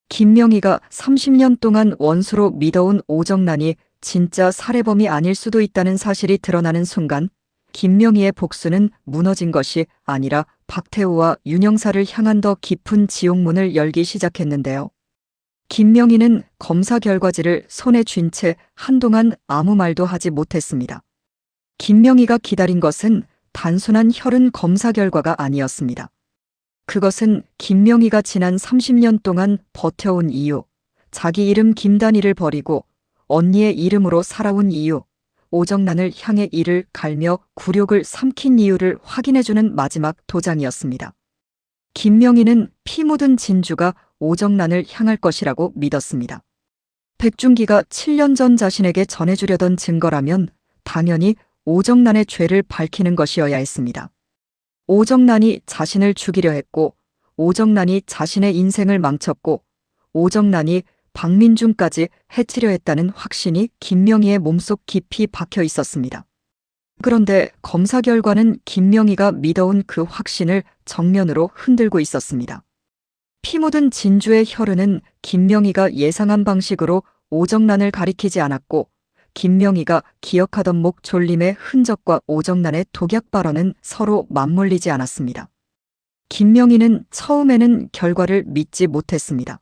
김명희가 30년 동안 원수로 믿어온 오정란이 진짜 살해범이 아닐 수도 있다는 사실이 드러나는 순간 김명희의 복수는 무너진 것이 아니라 박태우와 윤영사를 향한 더 깊은 지옥문을 열기 시작했는데요. 김명희는 검사 결과지를 손에 쥔 채 한동안 아무 말도 하지 못했습니다. 김명희가 기다린 것은 단순한 혈흔 검사 결과가 아니었습니다. 그것은 김명희가 지난 30년 동안 버텨온 이유, 자기 이름 김단희를 버리고 언니의 이름으로 살아온 이유, 오정란을 향해 이를 갈며 굴욕을 삼킨 이유를 확인해주는 마지막 도장이었습니다. 김명희는 피 묻은 진주가 오정란을 향할 것이라고 믿었습니다. 백준기가 7년 전 자신에게 전해주려던 증거라면 당연히 오정란의 죄를 밝히는 것이어야 했습니다. 오정란이 자신을 죽이려 했고, 오정란이 자신의 인생을 망쳤고, 오정란이 박민준까지 해치려 했다는 확신이 김명희의 몸속 깊이 박혀 있었습니다. 그런데 검사 결과는 김명희가 믿어온 그 확신을 정면으로 흔들고 있었습니다. 피 묻은 진주의 혈흔은 김명희가 예상한 방식으로 오정란을 가리키지 않았고, 김명희가 기억하던 목 졸림의 흔적과 오정란의 독약 발언은 서로 맞물리지 않았습니다. 김명희는 처음에는 결과를 믿지 못했습니다.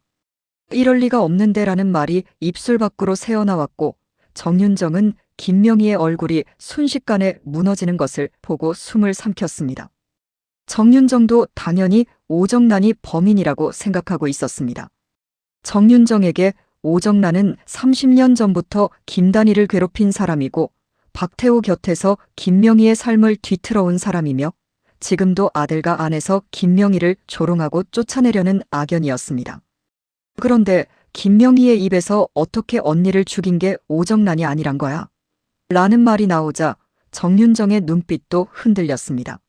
이럴 리가 없는데라는 말이 입술 밖으로 새어나왔고, 정윤정은 김명희의 얼굴이 순식간에 무너지는 것을 보고 숨을 삼켰습니다. 정윤정도 당연히 오정란이 범인이라고 생각하고 있었습니다. 정윤정에게 오정란은 30년 전부터 김단희를 괴롭힌 사람이고 박태우 곁에서 김명희의 삶을 뒤틀어온 사람이며 지금도 아들과 아내서 김명희를 조롱하고 쫓아내려는 악연이었습니다. 그런데 김명희의 입에서 어떻게 언니를 죽인 게 오정란이 아니란 거야? 라는 말이 나오자 정윤정의 눈빛도 흔들렸습니다.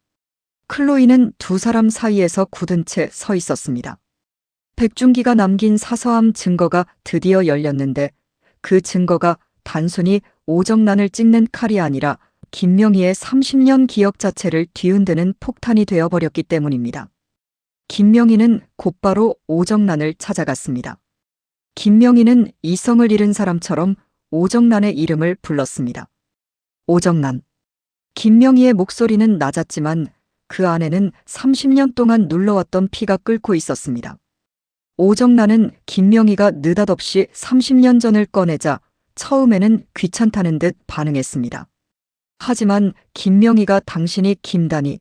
클로이는 두 사람 사이에서 굳은 채 서 있었습니다. 백준기가 남긴 사서함 증거가 드디어 열렸는데 그 증거가 단순히 오정란을 찍는 칼이 아니라 김명희의 30년 기억 자체를 뒤흔드는 폭탄이 되어버렸기 때문입니다. 김명희는 곧바로 오정란을 찾아갔습니다. 김명희는 이성을 잃은 사람처럼 오정란의 이름을 불렀습니다. 오정란. 김명희의 목소리는 낮았지만 그 안에는 30년 동안 눌러왔던 피가 끓고 있었습니다. 오정란은 김명희가 느닷없이 30년 전을 꺼내자 처음에는 귀찮다는 듯 반응했습니다. 하지만 김명희가 당신이 김단희,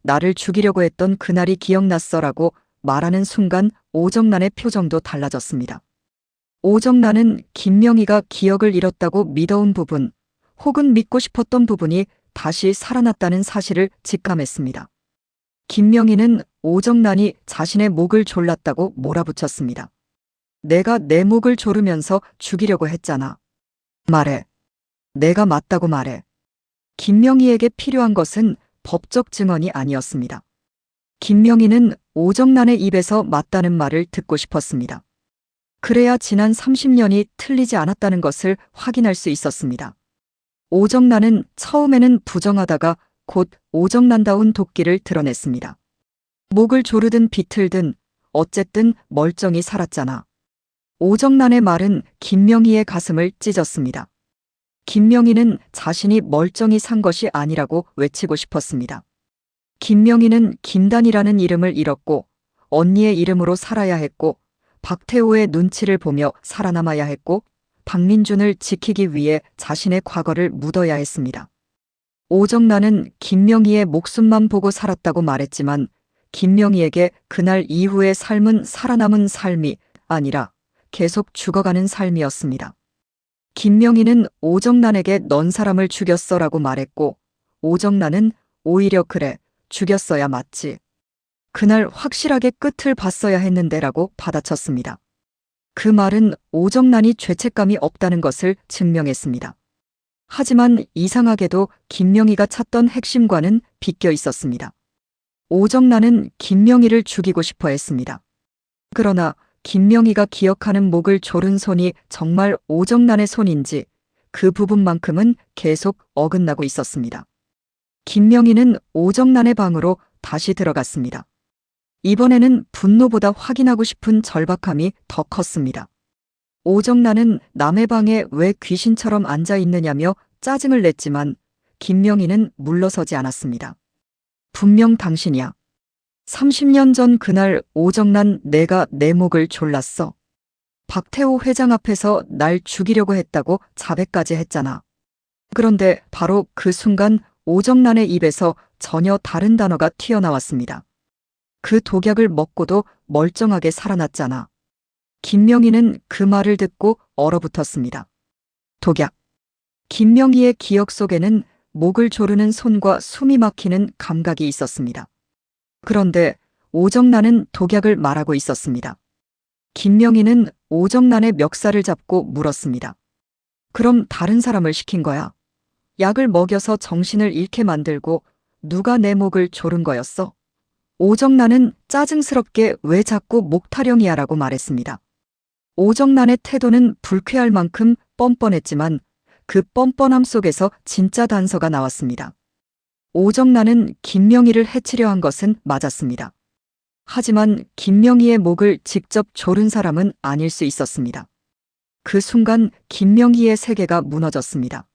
나를 죽이려고 했던 그날이 기억났어라고 말하는 순간 오정란의 표정도 달라졌습니다. 오정란은 김명희가 기억을 잃었다고 믿어온 부분, 혹은 믿고 싶었던 부분이 다시 살아났다는 사실을 직감했습니다. 김명희는 오정란이 자신의 목을 졸랐다고 몰아붙였습니다. 내가 내 목을 조르면서 죽이려고 했잖아. 말해. 내가 맞다고 말해. 김명희에게 필요한 것은 법적 증언이 아니었습니다. 김명희는 오정란의 입에서 맞다는 말을 듣고 싶었습니다. 그래야 지난 30년이 틀리지 않았다는 것을 확인할 수 있었습니다. 오정란은 처음에는 부정하다가 곧 오정란다운 도끼를 드러냈습니다. 목을 조르든 비틀든 어쨌든 멀쩡히 살았잖아. 오정란의 말은 김명희의 가슴을 찢었습니다. 김명희는 자신이 멀쩡히 산 것이 아니라고 외치고 싶었습니다. 김명희는 김단희라는 이름을 잃었고 언니의 이름으로 살아야 했고 박태우의 눈치를 보며 살아남아야 했고 박민준을 지키기 위해 자신의 과거를 묻어야 했습니다. 오정란은 김명희의 목숨만 보고 살았다고 말했지만 김명희에게 그날 이후의 삶은 살아남은 삶이 아니라 계속 죽어가는 삶이었습니다. 김명희는 오정란에게 넌 사람을 죽였어라고 말했고 오정란은 오히려 그래, 죽였어야 맞지. 그날 확실하게 끝을 봤어야 했는데라고 받아쳤습니다. 그 말은 오정란이 죄책감이 없다는 것을 증명했습니다. 하지만 이상하게도 김명희가 찾던 핵심과는 비껴 있었습니다. 오정란은 김명희를 죽이고 싶어 했습니다. 그러나 김명희가 기억하는 목을 조른 손이 정말 오정란의 손인지 그 부분만큼은 계속 어긋나고 있었습니다. 김명희는 오정란의 방으로 다시 들어갔습니다. 이번에는 분노보다 확인하고 싶은 절박함이 더 컸습니다. 오정란은 남의 방에 왜 귀신처럼 앉아 있느냐며 짜증을 냈지만 김명희는 물러서지 않았습니다. 분명 당신이야. 30년 전 그날 오정란 내가 내 목을 졸랐어. 박태호 회장 앞에서 날 죽이려고 했다고 자백까지 했잖아. 그런데 바로 그 순간 오정란의 입에서 전혀 다른 단어가 튀어나왔습니다. 그 독약을 먹고도 멀쩡하게 살아났잖아. 김명희는 그 말을 듣고 얼어붙었습니다. 독약. 김명희의 기억 속에는 목을 조르는 손과 숨이 막히는 감각이 있었습니다. 그런데 오정란은 독약을 말하고 있었습니다. 김명희는 오정란의 멱살을 잡고 물었습니다. 그럼 다른 사람을 시킨 거야? 약을 먹여서 정신을 잃게 만들고 누가 내 목을 조른 거였어? 오정란은 짜증스럽게 왜 자꾸 목 타령이야라고 말했습니다. 오정란의 태도는 불쾌할 만큼 뻔뻔했지만 그 뻔뻔함 속에서 진짜 단서가 나왔습니다. 오정란은 김명희를 해치려 한 것은 맞았습니다. 하지만 김명희의 목을 직접 조른 사람은 아닐 수 있었습니다. 그 순간 김명희의 세계가 무너졌습니다.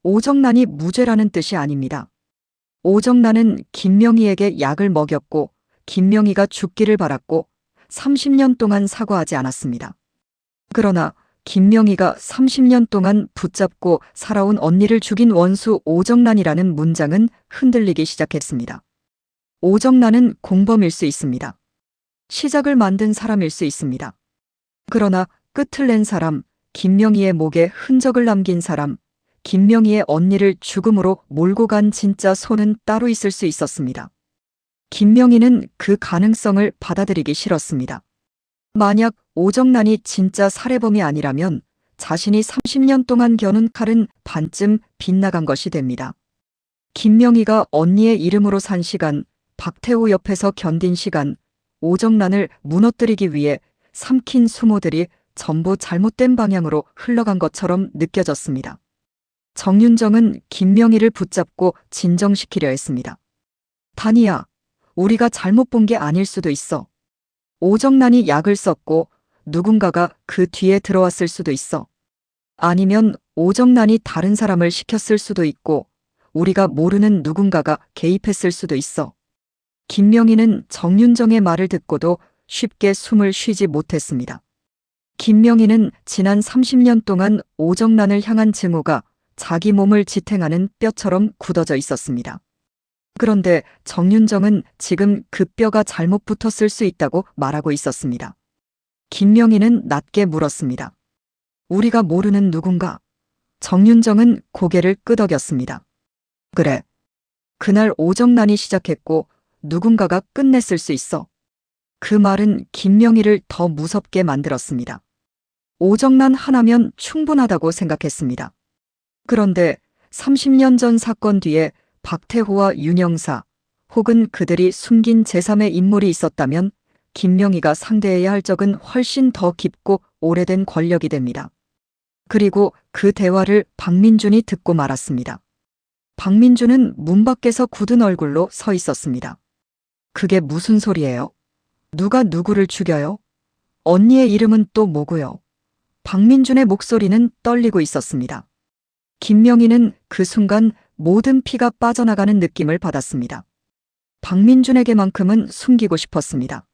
오정란이 무죄라는 뜻이 아닙니다. 오정란은 김명희에게 약을 먹였고 김명희가 죽기를 바랐고 30년 동안 사과하지 않았습니다. 그러나 김명희가 30년 동안 붙잡고 살아온 언니를 죽인 원수 오정란이라는 문장은 흔들리기 시작했습니다. 오정란은 공범일 수 있습니다. 시작을 만든 사람일 수 있습니다. 그러나 끝을 낸 사람, 김명희의 목에 흔적을 남긴 사람, 김명희의 언니를 죽음으로 몰고 간 진짜 손은 따로 있을 수 있었습니다. 김명희는 그 가능성을 받아들이기 싫었습니다. 만약 오정란이 진짜 살해범이 아니라면 자신이 30년 동안 겨눈 칼은 반쯤 빗나간 것이 됩니다. 김명희가 언니의 이름으로 산 시간, 박태호 옆에서 견딘 시간, 오정란을 무너뜨리기 위해 삼킨 수모들이 전부 잘못된 방향으로 흘러간 것처럼 느껴졌습니다. 정윤정은 김명희를 붙잡고 진정시키려 했습니다. 단이야, 우리가 잘못 본 게 아닐 수도 있어. 오정란이 약을 썼고 누군가가 그 뒤에 들어왔을 수도 있어. 아니면 오정란이 다른 사람을 시켰을 수도 있고 우리가 모르는 누군가가 개입했을 수도 있어. 김명희는 정윤정의 말을 듣고도 쉽게 숨을 쉬지 못했습니다. 김명희는 지난 30년 동안 오정란을 향한 증오가 자기 몸을 지탱하는 뼈처럼 굳어져 있었습니다. 그런데 정윤정은 지금 그 뼈가 잘못 붙었을 수 있다고 말하고 있었습니다. 김명희는 낮게 물었습니다. 우리가 모르는 누군가? 정윤정은 고개를 끄덕였습니다. 그래. 그날 오정란이 시작했고 누군가가 끝냈을 수 있어. 그 말은 김명희를 더 무섭게 만들었습니다. 오정란 하나면 충분하다고 생각했습니다. 그런데 30년 전 사건 뒤에 박태호와 윤영사 혹은 그들이 숨긴 제3의 인물이 있었다면 김명희가 상대해야 할 적은 훨씬 더 깊고 오래된 권력이 됩니다. 그리고 그 대화를 박민준이 듣고 말았습니다. 박민준은 문 밖에서 굳은 얼굴로 서 있었습니다. 그게 무슨 소리예요? 누가 누구를 죽여요? 언니의 이름은 또 뭐고요? 박민준의 목소리는 떨리고 있었습니다. 김명희는 그 순간 모든 피가 빠져나가는 느낌을 받았습니다. 박민준에게만큼은 숨기고 싶었습니다.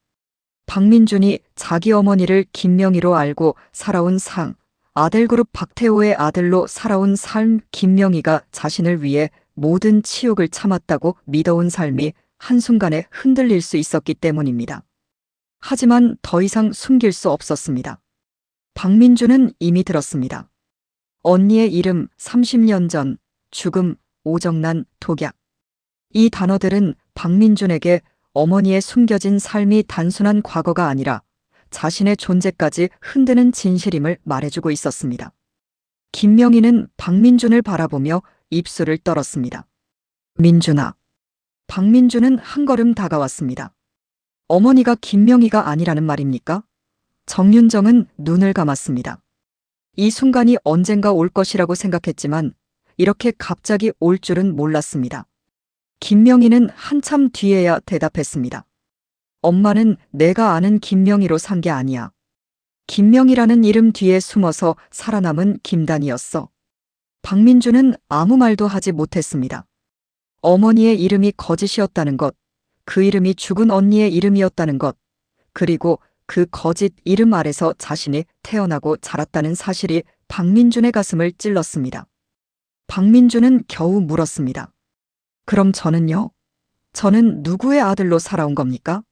박민준이 자기 어머니를 김명희로 알고 살아온 상, 아델그룹 박태호의 아들로 살아온 삶, 김명희가 자신을 위해 모든 치욕을 참았다고 믿어온 삶이 한순간에 흔들릴 수 있었기 때문입니다. 하지만 더 이상 숨길 수 없었습니다. 박민준은 이미 들었습니다. 언니의 이름, 30년 전, 죽음, 오정란, 독약. 이 단어들은 박민준에게 어머니의 숨겨진 삶이 단순한 과거가 아니라 자신의 존재까지 흔드는 진실임을 말해주고 있었습니다. 김명희는 박민준을 바라보며 입술을 떨었습니다. 민준아. 박민준은 한 걸음 다가왔습니다. 어머니가 김명희가 아니라는 말입니까? 정윤정은 눈을 감았습니다. 이 순간이 언젠가 올 것이라고 생각했지만 이렇게 갑자기 올 줄은 몰랐습니다. 김명희는 한참 뒤에야 대답했습니다. 엄마는 내가 아는 김명희로 산 게 아니야. 김명희라는 이름 뒤에 숨어서 살아남은 김단이었어. 박민주는 아무 말도 하지 못했습니다. 어머니의 이름이 거짓이었다는 것, 그 이름이 죽은 언니의 이름이었다는 것, 그리고 그 거짓 이름 아래서 자신이 태어나고 자랐다는 사실이 박민준의 가슴을 찔렀습니다. 박민준은 겨우 물었습니다. 그럼 저는요? 저는 누구의 아들로 살아온 겁니까?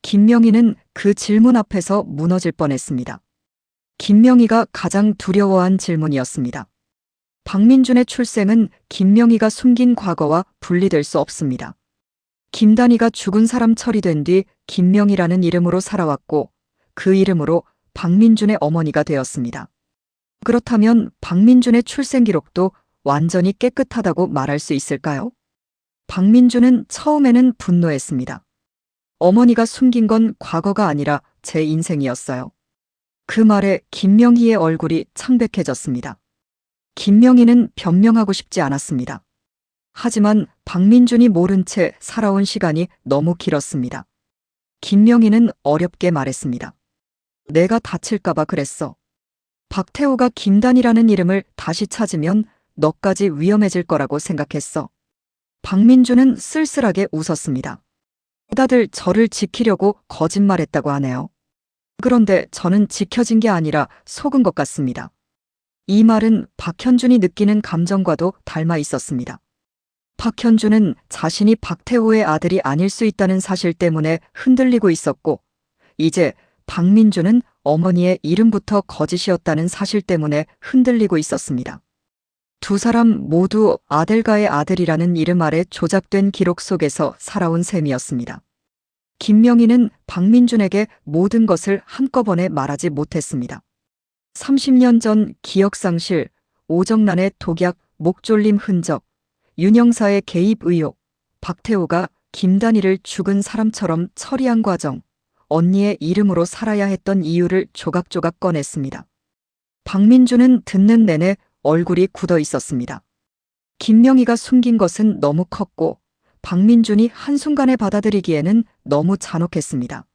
김명희는 그 질문 앞에서 무너질 뻔했습니다. 김명희가 가장 두려워한 질문이었습니다. 박민준의 출생은 김명희가 숨긴 과거와 분리될 수 없습니다. 김단희가 죽은 사람 처리된 뒤 김명희라는 이름으로 살아왔고 그 이름으로 박민준의 어머니가 되었습니다. 그렇다면 박민준의 출생 기록도 완전히 깨끗하다고 말할 수 있을까요? 박민준은 처음에는 분노했습니다. 어머니가 숨긴 건 과거가 아니라 제 인생이었어요. 그 말에 김명희의 얼굴이 창백해졌습니다. 김명희는 변명하고 싶지 않았습니다. 하지만 박민준이 모른 채 살아온 시간이 너무 길었습니다. 김명희는 어렵게 말했습니다. 내가 다칠까봐 그랬어. 박태호가 김단이라는 이름을 다시 찾으면 너까지 위험해질 거라고 생각했어. 박민준은 쓸쓸하게 웃었습니다. 다들 저를 지키려고 거짓말했다고 하네요. 그런데 저는 지켜진 게 아니라 속은 것 같습니다. 이 말은 박현준이 느끼는 감정과도 닮아 있었습니다. 박현준은 자신이 박태호의 아들이 아닐 수 있다는 사실 때문에 흔들리고 있었고, 이제 박민준은 어머니의 이름부터 거짓이었다는 사실 때문에 흔들리고 있었습니다. 두 사람 모두 아델가의 아들이라는 이름 아래 조작된 기록 속에서 살아온 셈이었습니다. 김명희는 박민준에게 모든 것을 한꺼번에 말하지 못했습니다. 30년 전 기억상실, 오정란의 독약, 목졸림 흔적, 윤영사의 개입 의혹, 박태호가 김단희를 죽은 사람처럼 처리한 과정, 언니의 이름으로 살아야 했던 이유를 조각조각 꺼냈습니다. 박민준은 듣는 내내 얼굴이 굳어 있었습니다. 김명희가 숨긴 것은 너무 컸고 박민준이 한순간에 받아들이기에는 너무 잔혹했습니다.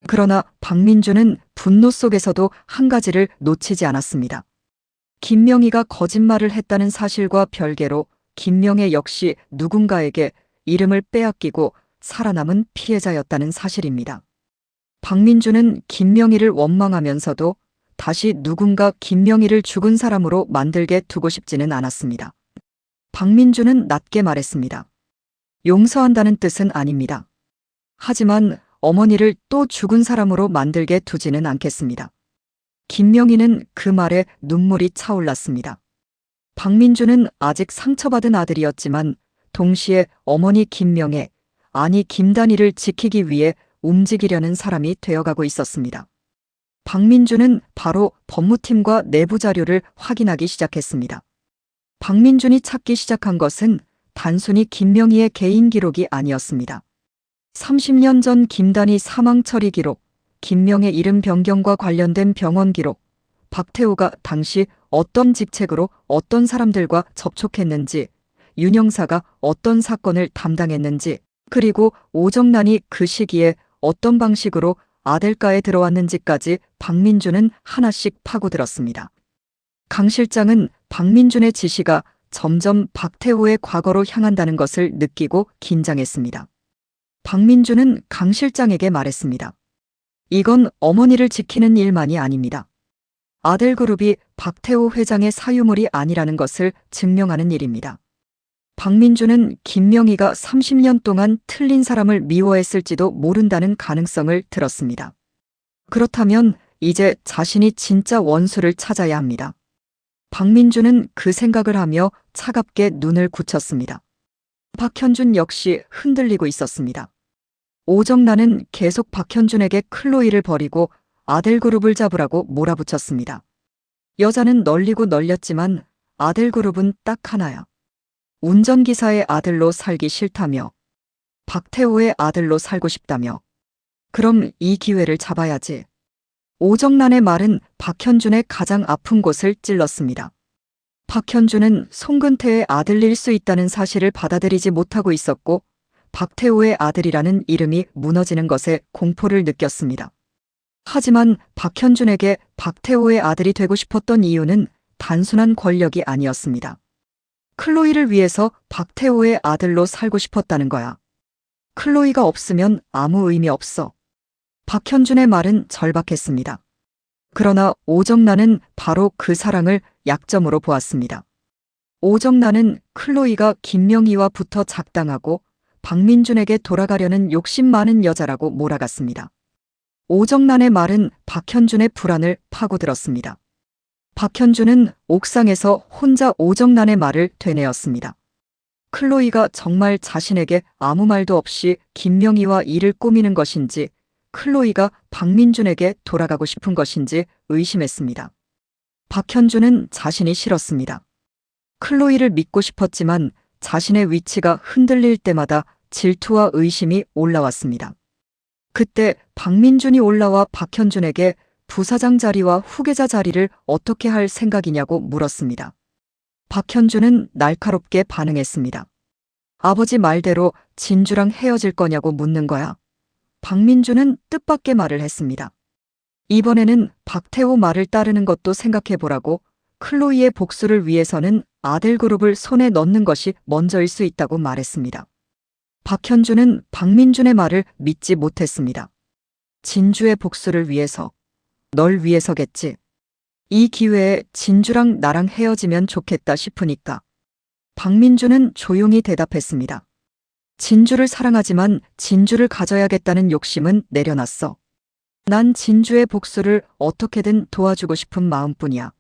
그러나 박민준은 분노 속에서도 한 가지를 놓치지 않았습니다. 김명희가 거짓말을 했다는 사실과 별개로 김명혜 역시 누군가에게 이름을 빼앗기고 살아남은 피해자였다는 사실입니다. 박민준은 김명희를 원망하면서도 다시 누군가 김명희를 죽은 사람으로 만들게 두고 싶지는 않았습니다. 박민준은 낮게 말했습니다. 용서한다는 뜻은 아닙니다. 하지만 어머니를 또 죽은 사람으로 만들게 두지는 않겠습니다. 김명희는 그 말에 눈물이 차올랐습니다. 박민준은 아직 상처받은 아들이었지만 동시에 어머니 김명혜, 아니 김단희를 지키기 위해 움직이려는 사람이 되어가고 있었습니다. 박민준은 바로 법무팀과 내부 자료를 확인하기 시작했습니다. 박민준이 찾기 시작한 것은 단순히 김명희의 개인 기록이 아니었습니다. 30년 전 김단희 사망 처리 기록, 김명의 이름 변경과 관련된 병원 기록, 박태호가 당시 어떤 직책으로 어떤 사람들과 접촉했는지, 윤영사가 어떤 사건을 담당했는지, 그리고 오정란이 그 시기에 어떤 방식으로 아델가에 들어왔는지까지 박민준은 하나씩 파고들었습니다. 강 실장은 박민준의 지시가 점점 박태호의 과거로 향한다는 것을 느끼고 긴장했습니다. 박민준은 강 실장에게 말했습니다. 이건 어머니를 지키는 일만이 아닙니다. 아델그룹이 박태호 회장의 사유물이 아니라는 것을 증명하는 일입니다. 박민준은 김명희가 30년 동안 틀린 사람을 미워했을지도 모른다는 가능성을 들었습니다. 그렇다면 이제 자신이 진짜 원수를 찾아야 합니다. 박민준은 그 생각을 하며 차갑게 눈을 굳혔습니다. 박현준 역시 흔들리고 있었습니다. 오정란은 계속 박현준에게 클로이를 버리고 아델그룹을 잡으라고 몰아붙였습니다. 여자는 널리고 널렸지만 아델그룹은 딱 하나야. 운전기사의 아들로 살기 싫다며, 박태호의 아들로 살고 싶다며. 그럼 이 기회를 잡아야지. 오정란의 말은 박현준의 가장 아픈 곳을 찔렀습니다. 박현준은 송근태의 아들일 수 있다는 사실을 받아들이지 못하고 있었고, 박태호의 아들이라는 이름이 무너지는 것에 공포를 느꼈습니다. 하지만 박현준에게 박태호의 아들이 되고 싶었던 이유는 단순한 권력이 아니었습니다. 클로이를 위해서 박태호의 아들로 살고 싶었다는 거야. 클로이가 없으면 아무 의미 없어. 박현준의 말은 절박했습니다. 그러나 오정란은 바로 그 사랑을 약점으로 보았습니다. 오정란은 클로이가 김명희와 붙어 작당하고 박민준에게 돌아가려는 욕심 많은 여자라고 몰아갔습니다. 오정란의 말은 박현준의 불안을 파고들었습니다. 박현준은 옥상에서 혼자 오정란의 말을 되뇌었습니다. 클로이가 정말 자신에게 아무 말도 없이 김명희와 일을 꾸미는 것인지, 클로이가 박민준에게 돌아가고 싶은 것인지 의심했습니다. 박현준은 자신이 싫었습니다. 클로이를 믿고 싶었지만 자신의 위치가 흔들릴 때마다 질투와 의심이 올라왔습니다. 그때 박민준이 올라와 박현준에게 부사장 자리와 후계자 자리를 어떻게 할 생각이냐고 물었습니다. 박현준은 날카롭게 반응했습니다. 아버지 말대로 진주랑 헤어질 거냐고 묻는 거야. 박민준은 뜻밖의 말을 했습니다. 이번에는 박태호 말을 따르는 것도 생각해보라고, 클로이의 복수를 위해서는 아들 그룹을 손에 넣는 것이 먼저일 수 있다고 말했습니다. 박현준은 박민준의 말을 믿지 못했습니다. 진주의 복수를 위해서, 널 위해서겠지. 이 기회에 진주랑 나랑 헤어지면 좋겠다 싶으니까. 박민준은 조용히 대답했습니다. 진주를 사랑하지만 진주를 가져야겠다는 욕심은 내려놨어. 난 진주의 복수를 어떻게든 도와주고 싶은 마음뿐이야.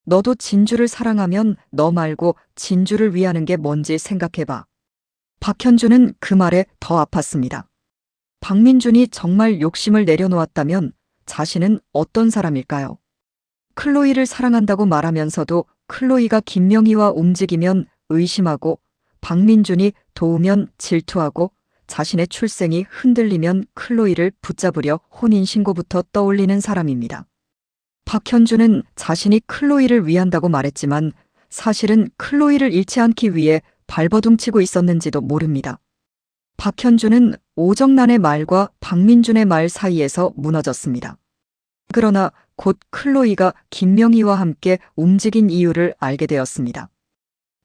너도 진주를 사랑하면 너 말고 진주를 위하는 게 뭔지 생각해봐. 박현준은 그 말에 더 아팠습니다. 박민준이 정말 욕심을 내려놓았다면 자신은 어떤 사람일까요? 클로이를 사랑한다고 말하면서도 클로이가 김명희와 움직이면 의심하고, 박민준이 도우면 질투하고, 자신의 출생이 흔들리면 클로이를 붙잡으려 혼인신고부터 떠올리는 사람입니다. 박현준은 자신이 클로이를 위한다고 말했지만 사실은 클로이를 잃지 않기 위해 발버둥치고 있었는지도 모릅니다. 박현준은 오정란의 말과 박민준의 말 사이에서 무너졌습니다. 그러나 곧 클로이가 김명희와 함께 움직인 이유를 알게 되었습니다.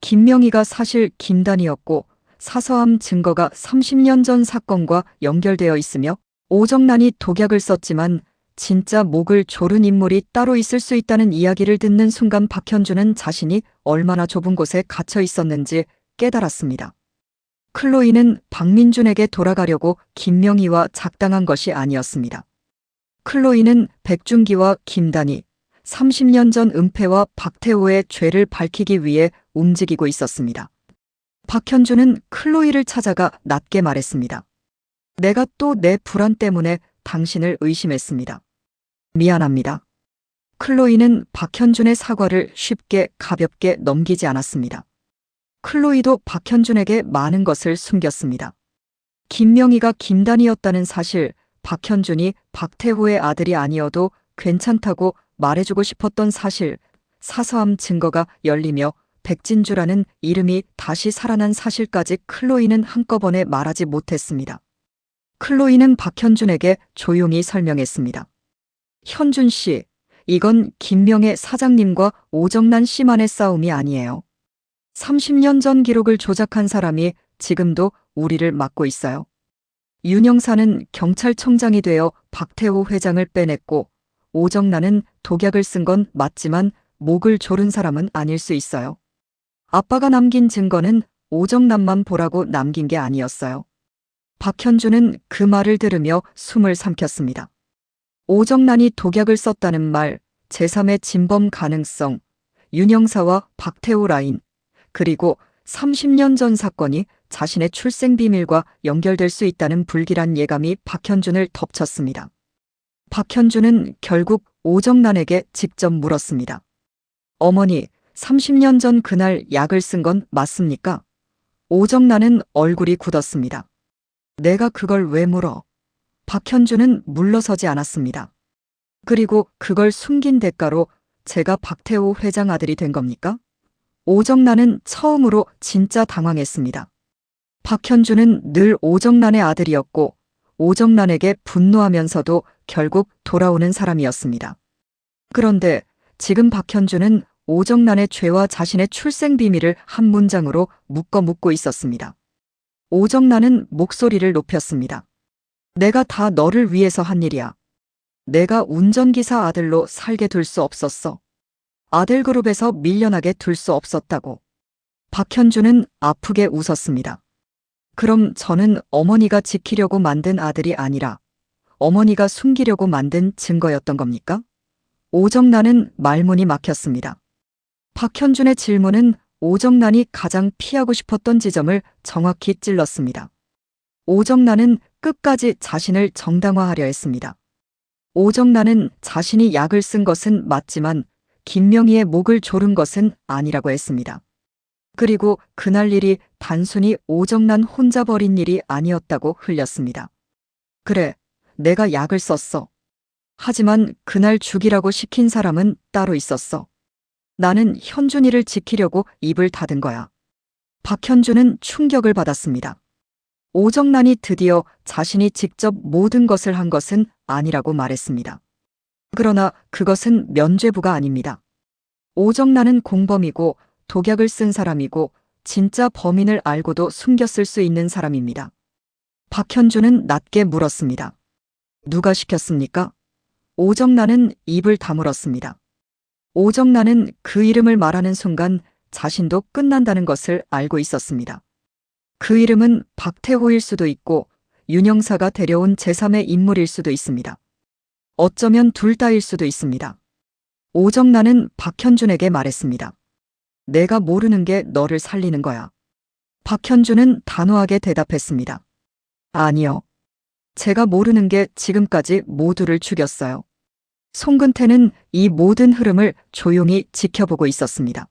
김명희가 사실 김단이었고 사서함 증거가 30년 전 사건과 연결되어 있으며, 오정란이 독약을 썼지만 진짜 목을 조른 인물이 따로 있을 수 있다는 이야기를 듣는 순간 박현준은 자신이 얼마나 좁은 곳에 갇혀 있었는지 깨달았습니다. 클로이는 박민준에게 돌아가려고 김명희와 작당한 것이 아니었습니다. 클로이는 백준기와 김단이 30년 전 은폐와 박태호의 죄를 밝히기 위해 움직이고 있었습니다. 박현준은 클로이를 찾아가 낮게 말했습니다. 내가 또 내 불안 때문에 당신을 의심했습니다. 미안합니다. 클로이는 박현준의 사과를 쉽게 가볍게 넘기지 않았습니다. 클로이도 박현준에게 많은 것을 숨겼습니다. 김명희가 김단이었다는 사실, 박현준이 박태호의 아들이 아니어도 괜찮다고 말해주고 싶었던 사실, 사서함 증거가 열리며 백진주라는 이름이 다시 살아난 사실까지 클로이는 한꺼번에 말하지 못했습니다. 클로이는 박현준에게 조용히 설명했습니다. 현준 씨, 이건 김명애 사장님과 오정란 씨만의 싸움이 아니에요. 30년 전 기록을 조작한 사람이 지금도 우리를 막고 있어요. 윤 형사는 경찰청장이 되어 박태호 회장을 빼냈고, 오정란은 독약을 쓴 건 맞지만 목을 조른 사람은 아닐 수 있어요. 아빠가 남긴 증거는 오정란만 보라고 남긴 게 아니었어요. 박현준은 그 말을 들으며 숨을 삼켰습니다. 오정란이 독약을 썼다는 말, 제3의 진범 가능성, 윤 형사와 박태호 라인, 그리고 30년 전 사건이 자신의 출생 비밀과 연결될 수 있다는 불길한 예감이 박현준을 덮쳤습니다. 박현준은 결국 오정란에게 직접 물었습니다. 어머니, 30년 전 그날 약을 쓴 건 맞습니까? 오정란은 얼굴이 굳었습니다. 내가 그걸 왜 물어? 박현준은 물러서지 않았습니다. 그리고 그걸 숨긴 대가로 제가 박태호 회장 아들이 된 겁니까? 오정란은 처음으로 진짜 당황했습니다. 박현주는 늘 오정란의 아들이었고 오정란에게 분노하면서도 결국 돌아오는 사람이었습니다. 그런데 지금 박현주는 오정란의 죄와 자신의 출생 비밀을 한 문장으로 묶어 묻고 있었습니다. 오정란은 목소리를 높였습니다. 내가 다 너를 위해서 한 일이야. 내가 운전기사 아들로 살게 둘 수 없었어. 아들 그룹에서 밀려나게 둘 수 없었다고. 박현주는 아프게 웃었습니다. 그럼 저는 어머니가 지키려고 만든 아들이 아니라 어머니가 숨기려고 만든 증거였던 겁니까? 오정란은 말문이 막혔습니다. 박현준의 질문은 오정란이 가장 피하고 싶었던 지점을 정확히 찔렀습니다. 오정란은 끝까지 자신을 정당화하려 했습니다. 오정란은 자신이 약을 쓴 것은 맞지만 김명희의 목을 조른 것은 아니라고 했습니다. 그리고 그날 일이 단순히 오정란 혼자 벌인 일이 아니었다고 흘렸습니다. 그래, 내가 약을 썼어. 하지만 그날 죽이라고 시킨 사람은 따로 있었어. 나는 현준이를 지키려고 입을 닫은 거야. 박현준은 충격을 받았습니다. 오정란이 드디어 자신이 직접 모든 것을 한 것은 아니라고 말했습니다. 그러나 그것은 면죄부가 아닙니다. 오정란은 공범이고 독약을 쓴 사람이고 진짜 범인을 알고도 숨겼을 수 있는 사람입니다. 박현준은 낮게 물었습니다. 누가 시켰습니까? 오정란은 입을 다물었습니다. 오정란은 그 이름을 말하는 순간 자신도 끝난다는 것을 알고 있었습니다. 그 이름은 박태호일 수도 있고 윤영사가 데려온 제3의 인물일 수도 있습니다. 어쩌면 둘 다일 수도 있습니다. 오정란은 박현준에게 말했습니다. 내가 모르는 게 너를 살리는 거야. 박현준은 단호하게 대답했습니다. 아니요. 제가 모르는 게 지금까지 모두를 죽였어요. 송근태는 이 모든 흐름을 조용히 지켜보고 있었습니다.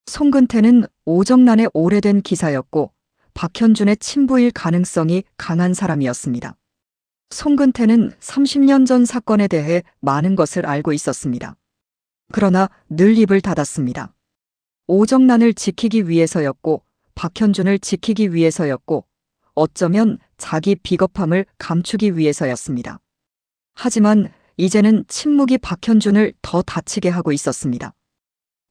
송근태는 오정란의 오래된 기사였고 박현준의 친부일 가능성이 강한 사람이었습니다. 송근태는 30년 전 사건에 대해 많은 것을 알고 있었습니다. 그러나 늘 입을 닫았습니다. 오정란을 지키기 위해서였고 박현준을 지키기 위해서였고 어쩌면 자기 비겁함을 감추기 위해서였습니다. 하지만 이제는 침묵이 박현준을 더 다치게 하고 있었습니다.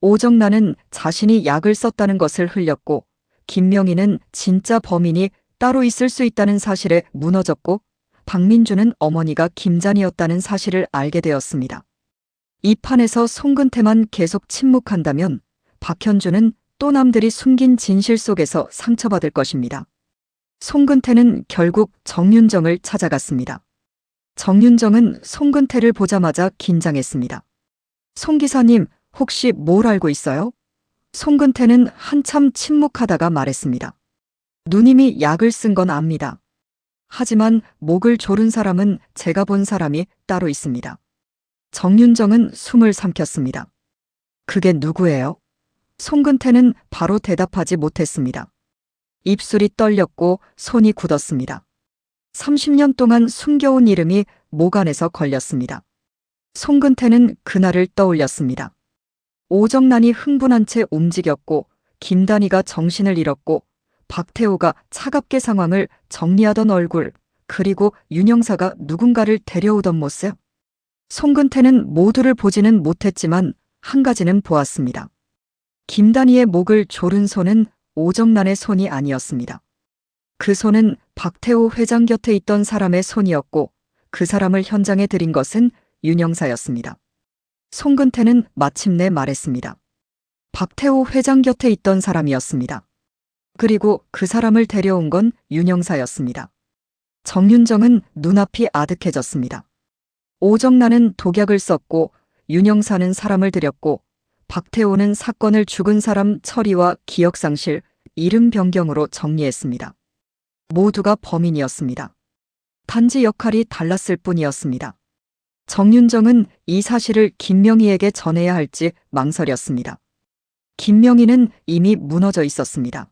오정란은 자신이 약을 썼다는 것을 흘렸고 김명희는 진짜 범인이 따로 있을 수 있다는 사실에 무너졌고 박민주는 어머니가 김잔이었다는 사실을 알게 되었습니다. 이 판에서 송근태만 계속 침묵한다면 박현준은 또 남들이 숨긴 진실 속에서 상처받을 것입니다. 송근태는 결국 정윤정을 찾아갔습니다. 정윤정은 송근태를 보자마자 긴장했습니다. 송 기사님, 혹시 뭘 알고 있어요? 송근태는 한참 침묵하다가 말했습니다. 누님이 약을 쓴 건 압니다. 하지만 목을 조른 사람은 제가 본 사람이 따로 있습니다. 정윤정은 숨을 삼켰습니다. 그게 누구예요? 송근태는 바로 대답하지 못했습니다. 입술이 떨렸고 손이 굳었습니다. 30년 동안 숨겨온 이름이 목 안에서 걸렸습니다. 송근태는 그날을 떠올렸습니다. 오정란이 흥분한 채 움직였고 김단희가 정신을 잃었고 박태호가 차갑게 상황을 정리하던 얼굴, 그리고 윤영사가 누군가를 데려오던 모습. 송근태는 모두를 보지는 못했지만 한 가지는 보았습니다. 김단희의 목을 조른 손은 오정란의 손이 아니었습니다. 그 손은 박태호 회장 곁에 있던 사람의 손이었고 그 사람을 현장에 들인 것은 윤영사였습니다. 송근태는 마침내 말했습니다. 박태호 회장 곁에 있던 사람이었습니다. 그리고 그 사람을 데려온 건 윤영사였습니다. 정윤정은 눈앞이 아득해졌습니다. 오정란은 독약을 썼고 윤영사는 사람을 들였고 박태호는 사건을 죽은 사람 처리와 기억상실, 이름 변경으로 정리했습니다. 모두가 범인이었습니다. 단지 역할이 달랐을 뿐이었습니다. 정윤정은 이 사실을 김명희에게 전해야 할지 망설였습니다. 김명희는 이미 무너져 있었습니다.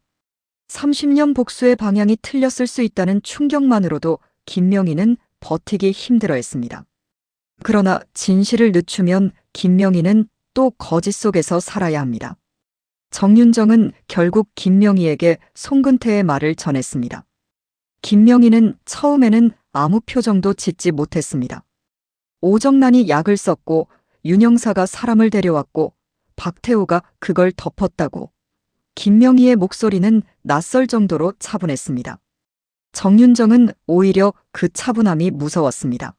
30년 복수의 방향이 틀렸을 수 있다는 충격만으로도 김명희는 버티기 힘들어했습니다. 그러나 진실을 늦추면 김명희는 또 거짓 속에서 살아야 합니다. 정윤정은 결국 김명희에게 송근태의 말을 전했습니다. 김명희는 처음에는 아무 표정도 짓지 못했습니다. 오정란이 약을 썼고 윤영사가 사람을 데려왔고 박태호가 그걸 덮었다고. 김명희의 목소리는 낯설 정도로 차분했습니다. 정윤정은 오히려 그 차분함이 무서웠습니다.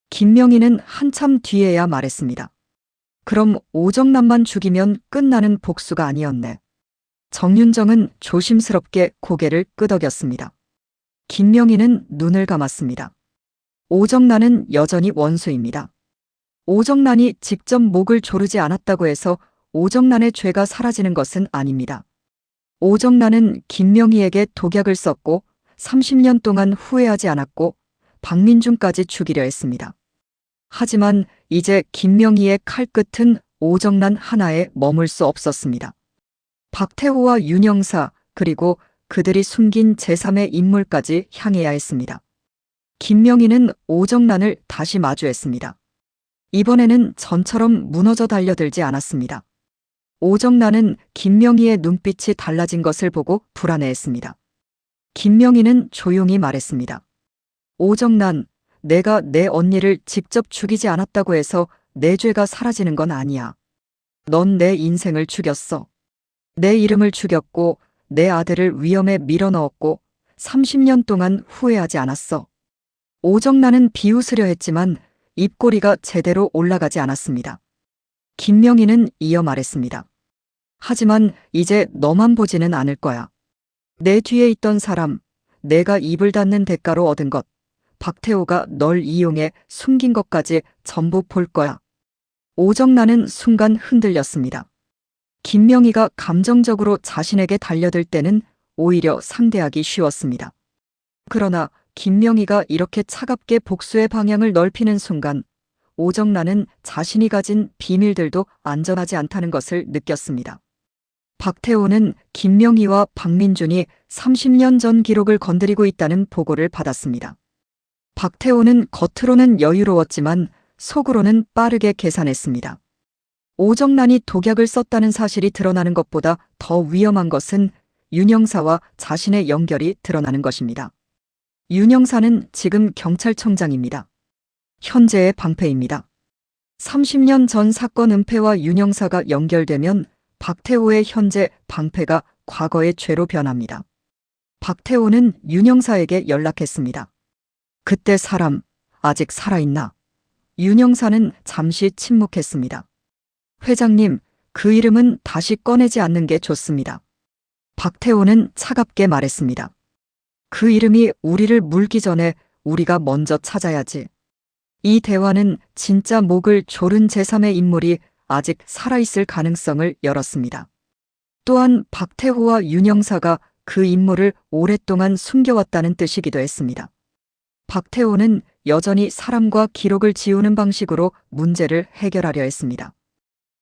김명희는 한참 뒤에야 말했습니다. 그럼 오정란만 죽이면 끝나는 복수가 아니었네. 정윤정은 조심스럽게 고개를 끄덕였습니다. 김명희는 눈을 감았습니다. 오정란은 여전히 원수입니다. 오정란이 직접 목을 조르지 않았다고 해서 오정란의 죄가 사라지는 것은 아닙니다. 오정란은 김명희에게 독약을 썼고 30년 동안 후회하지 않았고 박민준까지 죽이려 했습니다. 하지만 이제 김명희의 칼끝은 오정란 하나에 머물 수 없었습니다. 박태호와 윤영사 그리고 그들이 숨긴 제3의 인물까지 향해야 했습니다. 김명희는 오정란을 다시 마주했습니다. 이번에는 전처럼 무너져 달려들지 않았습니다. 오정란은 김명희의 눈빛이 달라진 것을 보고 불안해했습니다. 김명희는 조용히 말했습니다. 오정란, 내가 내 언니를 직접 죽이지 않았다고 해서 내 죄가 사라지는 건 아니야. 넌 내 인생을 죽였어. 내 이름을 죽였고 내 아들을 위험에 밀어넣었고 30년 동안 후회하지 않았어. 오정란은 비웃으려 했지만 입꼬리가 제대로 올라가지 않았습니다. 김명희는 이어 말했습니다. 하지만 이제 너만 보지는 않을 거야. 내 뒤에 있던 사람, 내가 입을 닫는 대가로 얻은 것, 박태호가 널 이용해 숨긴 것까지 전부 볼 거야. 오정란은 순간 흔들렸습니다. 김명희가 감정적으로 자신에게 달려들 때는 오히려 상대하기 쉬웠습니다. 그러나 김명희가 이렇게 차갑게 복수의 방향을 넓히는 순간 오정란은 자신이 가진 비밀들도 안전하지 않다는 것을 느꼈습니다. 박태호는 김명희와 박민준이 30년 전 기록을 건드리고 있다는 보고를 받았습니다. 박태호는 겉으로는 여유로웠지만 속으로는 빠르게 계산했습니다. 오정란이 독약을 썼다는 사실이 드러나는 것보다 더 위험한 것은 윤영사와 자신의 연결이 드러나는 것입니다. 윤영사는 지금 경찰청장입니다. 현재의 방패입니다. 30년 전 사건 은폐와 윤영사가 연결되면 박태호의 현재 방패가 과거의 죄로 변합니다. 박태호는 윤영사에게 연락했습니다. 그때 사람 아직 살아있나? 윤영사는 잠시 침묵했습니다. 회장님, 그 이름은 다시 꺼내지 않는 게 좋습니다. 박태호는 차갑게 말했습니다. 그 이름이 우리를 물기 전에 우리가 먼저 찾아야지. 이 대화는 진짜 목을 조른 제3의 인물이 아직 살아있을 가능성을 열었습니다. 또한 박태호와 윤영사가 그 인물을 오랫동안 숨겨왔다는 뜻이기도 했습니다. 박태호는 여전히 사람과 기록을 지우는 방식으로 문제를 해결하려 했습니다.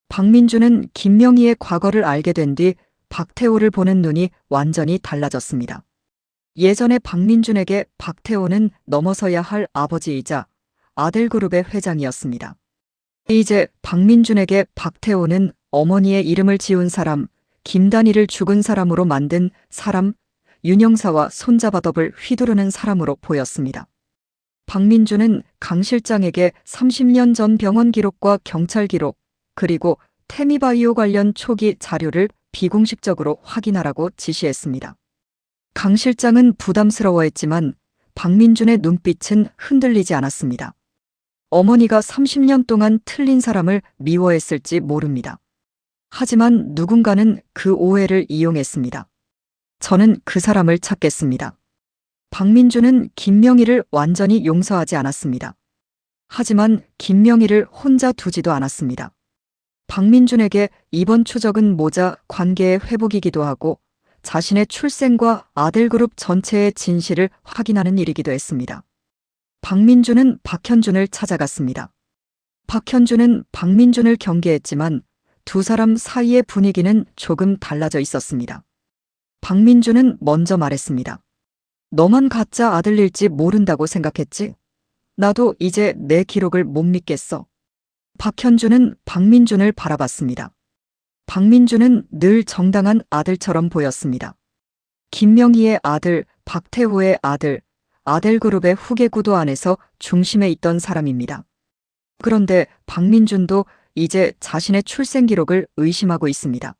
박민준은 김명희의 과거를 알게 된 뒤 박태호를 보는 눈이 완전히 달라졌습니다. 예전에 박민준에게 박태호는 넘어서야 할 아버지이자 아들 그룹의 회장이었습니다. 이제 박민준에게 박태호는 어머니의 이름을 지운 사람, 김단희를 죽은 사람으로 만든 사람, 윤영사와 손자바덥을 휘두르는 사람으로 보였습니다. 박민준은 강 실장에게 30년 전 병원 기록과 경찰 기록, 그리고 태미바이오 관련 초기 자료를 비공식적으로 확인하라고 지시했습니다. 강 실장은 부담스러워했지만 박민준의 눈빛은 흔들리지 않았습니다. 어머니가 30년 동안 틀린 사람을 미워했을지 모릅니다. 하지만 누군가는 그 오해를 이용했습니다. 저는 그 사람을 찾겠습니다. 박민준은 김명희를 완전히 용서하지 않았습니다. 하지만 김명희를 혼자 두지도 않았습니다. 박민준에게 이번 추적은 모자 관계의 회복이기도 하고 자신의 출생과 아들 그룹 전체의 진실을 확인하는 일이기도 했습니다. 박민준은 박현준을 찾아갔습니다. 박현준은 박민준을 경계했지만 두 사람 사이의 분위기는 조금 달라져 있었습니다. 박민준은 먼저 말했습니다. 너만 가짜 아들일지 모른다고 생각했지? 나도 이제 내 기록을 못 믿겠어. 박현준은 박민준을 바라봤습니다. 박민주는 늘 정당한 아들처럼 보였습니다. 김명희의 아들, 박태호의 아들, 아델그룹의 후계구도 안에서 중심에 있던 사람입니다. 그런데 박민준도 이제 자신의 출생 기록을 의심하고 있습니다.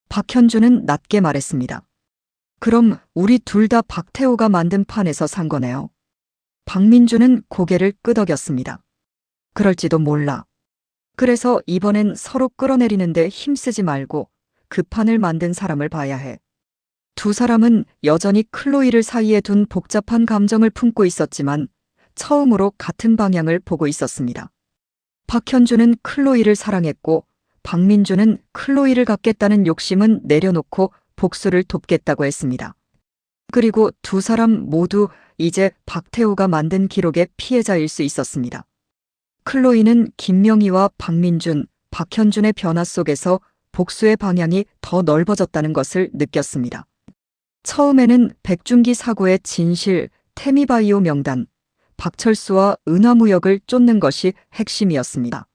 박현준은 낮게 말했습니다. 그럼 우리 둘 다 박태호가 만든 판에서 산 거네요. 박민준은 고개를 끄덕였습니다. 그럴지도 몰라. 그래서 이번엔 서로 끌어내리는데 힘쓰지 말고 그 판을 만든 사람을 봐야 해. 두 사람은 여전히 클로이를 사이에 둔 복잡한 감정을 품고 있었지만 처음으로 같은 방향을 보고 있었습니다. 박현준은 클로이를 사랑했고 박민준은 클로이를 갖겠다는 욕심은 내려놓고 복수를 돕겠다고 했습니다. 그리고 두 사람 모두 이제 박태호가 만든 기록의 피해자일 수 있었습니다. 클로이는 김명희와 박민준, 박현준의 변화 속에서 복수의 방향이 더 넓어졌다는 것을 느꼈습니다. 처음에는 백준기 사고의 진실, 태미바이오 명단, 박철수와 은하무역을 쫓는 것이 핵심이었습니다.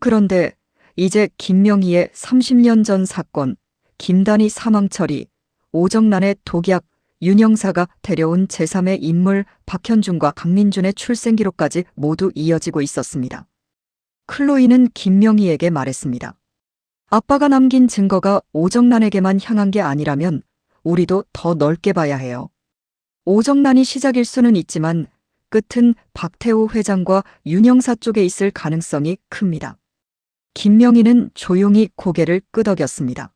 그런데 이제 김명희의 30년 전 사건, 김단희 사망 처리, 오정란의 독약, 윤영사가 데려온 제3의 인물 박현준과 박민준의 출생 기록까지 모두 이어지고 있었습니다. 클로이는 김명희에게 말했습니다. 아빠가 남긴 증거가 오정란에게만 향한 게 아니라면 우리도 더 넓게 봐야 해요. 오정란이 시작일 수는 있지만 끝은 박태호 회장과 윤영사 쪽에 있을 가능성이 큽니다. 김명희는 조용히 고개를 끄덕였습니다.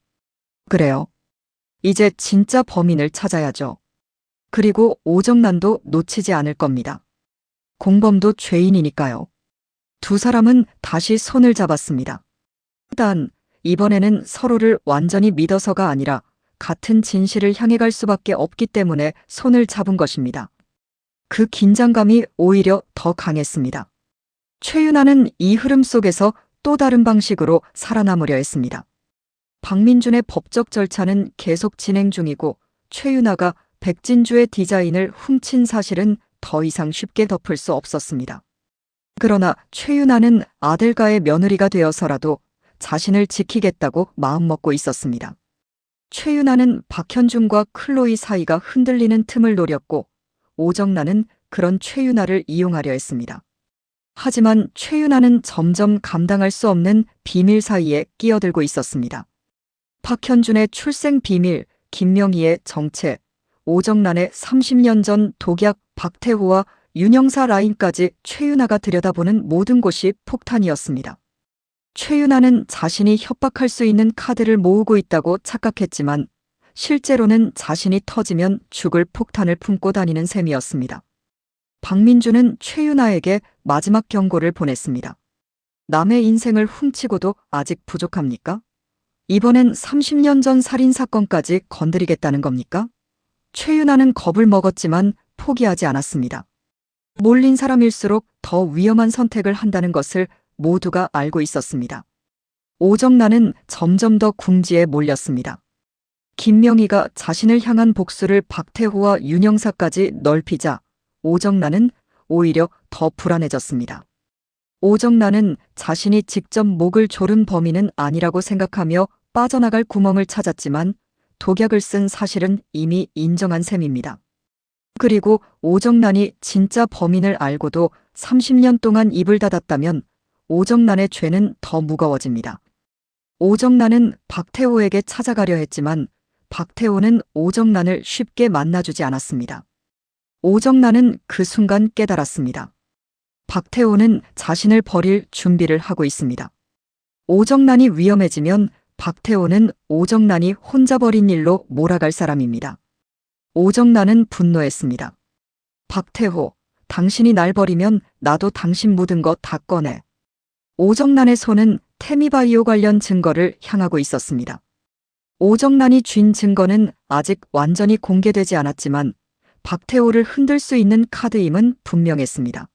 그래요. 이제 진짜 범인을 찾아야죠. 그리고 오정란도 놓치지 않을 겁니다. 공범도 죄인이니까요. 두 사람은 다시 손을 잡았습니다. 단, 이번에는 서로를 완전히 믿어서가 아니라 같은 진실을 향해 갈 수밖에 없기 때문에 손을 잡은 것입니다. 그 긴장감이 오히려 더 강했습니다. 최윤아는 이 흐름 속에서 또 다른 방식으로 살아남으려 했습니다. 박민준의 법적 절차는 계속 진행 중이고 최윤아가 백진주의 디자인을 훔친 사실은 더 이상 쉽게 덮을 수 없었습니다. 그러나 최윤아는 아들과의 며느리가 되어서라도 자신을 지키겠다고 마음먹고 있었습니다. 최윤아는 박현준과 클로이 사이가 흔들리는 틈을 노렸고 오정란은 그런 최윤아를 이용하려 했습니다. 하지만 최윤아는 점점 감당할 수 없는 비밀 사이에 끼어들고 있었습니다. 박현준의 출생 비밀, 김명희의 정체, 오정란의 30년 전 독약, 박태호와 윤영사 라인까지 최윤아가 들여다보는 모든 곳이 폭탄이었습니다. 최윤아는 자신이 협박할 수 있는 카드를 모으고 있다고 착각했지만 실제로는 자신이 터지면 죽을 폭탄을 품고 다니는 셈이었습니다. 박민준은 최윤아에게 마지막 경고를 보냈습니다. 남의 인생을 훔치고도 아직 부족합니까? 이번엔 30년 전 살인사건까지 건드리겠다는 겁니까? 최윤아는 겁을 먹었지만 포기하지 않았습니다. 몰린 사람일수록 더 위험한 선택을 한다는 것을 모두가 알고 있었습니다. 오정란은 점점 더 궁지에 몰렸습니다. 김명희가 자신을 향한 복수를 박태호와 윤영사까지 넓히자 오정란은 오히려 더 불안해졌습니다. 오정란은 자신이 직접 목을 조른 범인은 아니라고 생각하며 빠져나갈 구멍을 찾았지만 독약을 쓴 사실은 이미 인정한 셈입니다. 그리고 오정란이 진짜 범인을 알고도 30년 동안 입을 닫았다면 오정란의 죄는 더 무거워집니다. 오정란은 박태호에게 찾아가려 했지만 박태호는 오정란을 쉽게 만나주지 않았습니다. 오정란은 그 순간 깨달았습니다. 박태호는 자신을 버릴 준비를 하고 있습니다. 오정란이 위험해지면 박태호는 오정란이 혼자 벌인 일로 몰아갈 사람입니다. 오정란은 분노했습니다. 박태호, 당신이 날 버리면 나도 당신 묻은 거 다 꺼내. 오정란의 손은 태미바이오 관련 증거를 향하고 있었습니다. 오정란이 쥔 증거는 아직 완전히 공개되지 않았지만 박태호를 흔들 수 있는 카드임은 분명했습니다.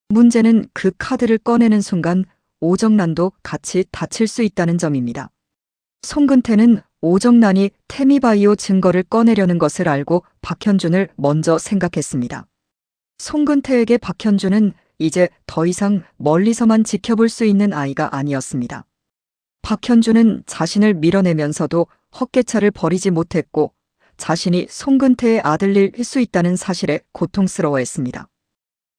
문제는 그 카드를 꺼내는 순간 오정란도 같이 다칠 수 있다는 점입니다. 송근태는 오정란이 태미바이오 증거를 꺼내려는 것을 알고 박현준을 먼저 생각했습니다. 송근태에게 박현준은 이제 더 이상 멀리서만 지켜볼 수 있는 아이가 아니었습니다. 박현주는 자신을 밀어내면서도 헛개차를 버리지 못했고 자신이 송근태의 아들일 수 있다는 사실에 고통스러워했습니다.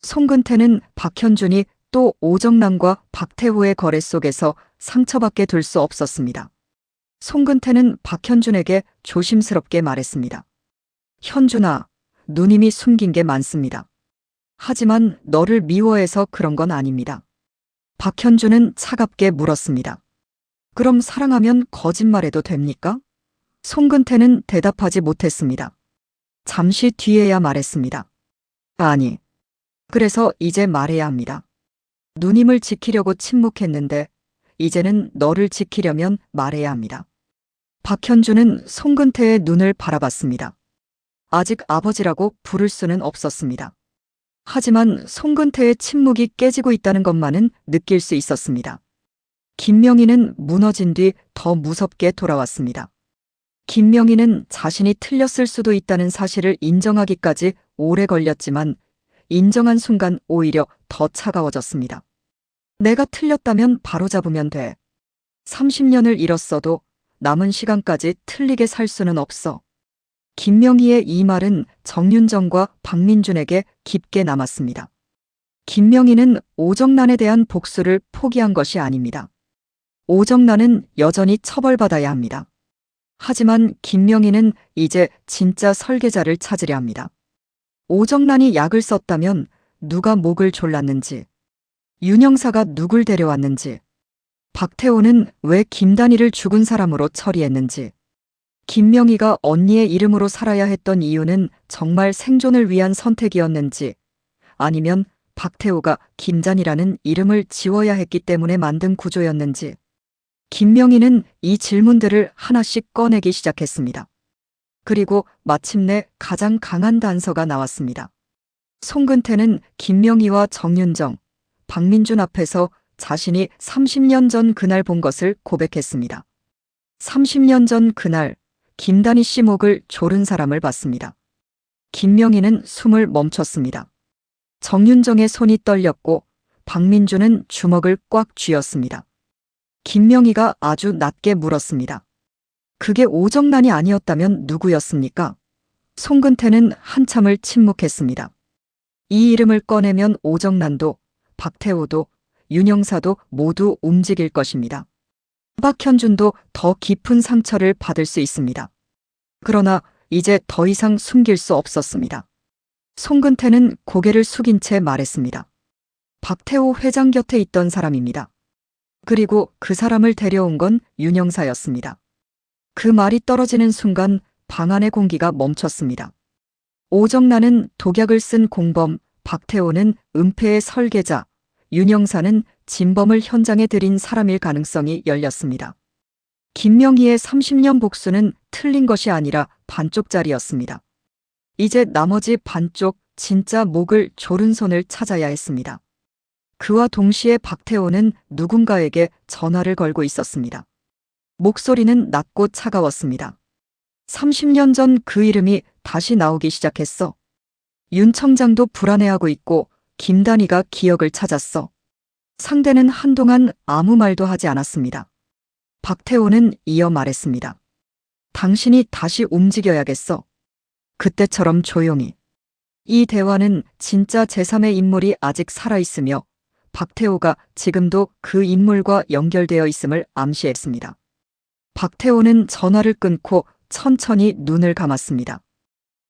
송근태는 박현준이 또 오정란과 박태호의 거래 속에서 상처받게 둘 수 없었습니다. 송근태는 박현준에게 조심스럽게 말했습니다. 현준아, 누님이 숨긴 게 많습니다. 하지만 너를 미워해서 그런 건 아닙니다. 박현준은 차갑게 물었습니다. 그럼 사랑하면 거짓말해도 됩니까? 송근태는 대답하지 못했습니다. 잠시 뒤에야 말했습니다. 아니, 그래서 이제 말해야 합니다. 누님을 지키려고 침묵했는데 이제는 너를 지키려면 말해야 합니다. 박현준은 송근태의 눈을 바라봤습니다. 아직 아버지라고 부를 수는 없었습니다. 하지만 송근태의 침묵이 깨지고 있다는 것만은 느낄 수 있었습니다. 김명희는 무너진 뒤 더 무섭게 돌아왔습니다. 김명희는 자신이 틀렸을 수도 있다는 사실을 인정하기까지 오래 걸렸지만 인정한 순간 오히려 더 차가워졌습니다. 내가 틀렸다면 바로잡으면 돼. 30년을 잃었어도 남은 시간까지 틀리게 살 수는 없어. 김명희의 이 말은 정윤정과 박민준에게 깊게 남았습니다. 김명희는 오정란에 대한 복수를 포기한 것이 아닙니다. 오정란은 여전히 처벌받아야 합니다. 하지만 김명희는 이제 진짜 설계자를 찾으려 합니다. 오정란이 약을 썼다면 누가 목을 졸랐는지, 윤영사가 누굴 데려왔는지, 박태호는 왜 김단희를 죽은 사람으로 처리했는지, 김명희가 언니의 이름으로 살아야 했던 이유는 정말 생존을 위한 선택이었는지, 아니면 박태호가 김단희라는 이름을 지워야 했기 때문에 만든 구조였는지, 김명희는 이 질문들을 하나씩 꺼내기 시작했습니다. 그리고 마침내 가장 강한 단서가 나왔습니다. 송근태는 김명희와 정윤정, 박민준 앞에서 자신이 30년 전 그날 본 것을 고백했습니다. 30년 전 그날 김단희 씨 목을 조른 사람을 봤습니다. 김명희는 숨을 멈췄습니다. 정윤정의 손이 떨렸고 박민준은 주먹을 꽉 쥐었습니다. 김명희가 아주 낮게 물었습니다. 그게 오정란이 아니었다면 누구였습니까? 송근태는 한참을 침묵했습니다. 이 이름을 꺼내면 오정란도, 박태호도, 윤영사도 모두 움직일 것입니다. 박현준도 더 깊은 상처를 받을 수 있습니다. 그러나 이제 더 이상 숨길 수 없었습니다. 송근태는 고개를 숙인 채 말했습니다. 박태호 회장 곁에 있던 사람입니다. 그리고 그 사람을 데려온 건 윤영사였습니다. 그 말이 떨어지는 순간 방 안의 공기가 멈췄습니다. 오정란은 독약을 쓴 공범, 박태호는 은폐의 설계자, 윤영사는 진범을 현장에 들인 사람일 가능성이 열렸습니다. 김명희의 30년 복수는 틀린 것이 아니라 반쪽짜리였습니다. 이제 나머지 반쪽 진짜 목을 조른 손을 찾아야 했습니다. 그와 동시에 박태호는 누군가에게 전화를 걸고 있었습니다. 목소리는 낮고 차가웠습니다. 30년 전 그 이름이 다시 나오기 시작했어. 윤 청장도 불안해하고 있고 김단희가 기억을 찾았어. 상대는 한동안 아무 말도 하지 않았습니다. 박태호는 이어 말했습니다. 당신이 다시 움직여야겠어. 그때처럼 조용히. 이 대화는 진짜 제3의 인물이 아직 살아있으며 박태호가 지금도 그 인물과 연결되어 있음을 암시했습니다. 박태호는 전화를 끊고 천천히 눈을 감았습니다.